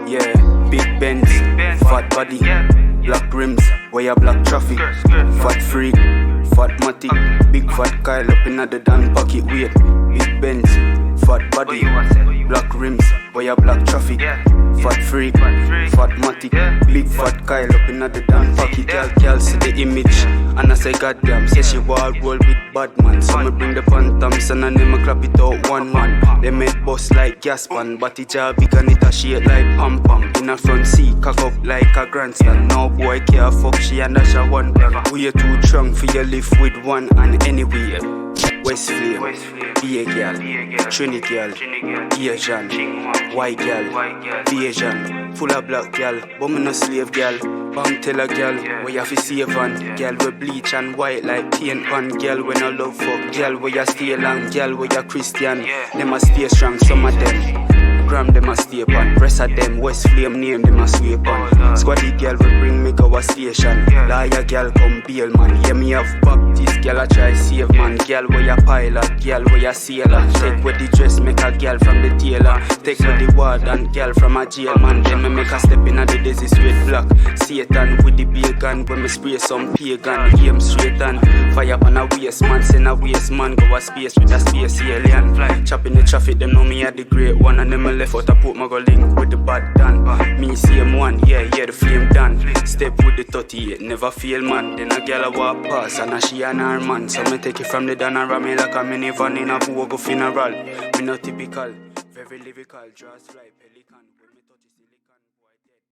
Yeah, big Benz, fat body, black rims, wire black traffic, fat freak, fat matty, big fat Kyle up in the Dan pocket weight. Big Benz, fat body, black rims, wire black traffic, fat freak, fat matty, big fat Kyle up in the Dan pocket. Girl see the image and I say goddamn, say she wall roll with bad man. So me bring the phantoms and then me clap it out one man. They make bust like gas pan, but it jaw big and it a shake like pom pom. In a front seat, cock up like a grandstand. No boy care fuck she and dash a one plan. We are too strong for your live with one and anyway. West Flame, be a girl, Trinity girl, Asian, white girl, Asian, full of black girl, but me no slave girl. Bang tell a girl, where you fi save on. Girl we bleach and white like paint pan. Girl when I love fuck. Girl where you stay long. Girl where you Christian. Them a stay strong, some of them. Gram them a stay pan. Rest of them West Flame name them a sweep on. Squaddy girl we bring me go a station. Liar girl come bail man. Yeah me have Baptist girl I try save man. Girl where you pilot. Girl where you sailor. Take with the dress make a girl from the tailor. Take with the warden girl from a jail man. Then me make a step in the desert straight black. Satan with the bacon. When me spray some pagan. Aim straight and fire on a waist man. Send a waist man go a space with a space alien. Fly chopping the traffic them know me at the great one. And them me left out a put my go link with the bad dan. Me same one, yeah, the flame done. Step with the 38, never fail man. Then a girl a walk past and a she and her man. So me take it from the dan and ram me like a minivan in a Bogo funeral. Me not typical, very lyrical, just fly.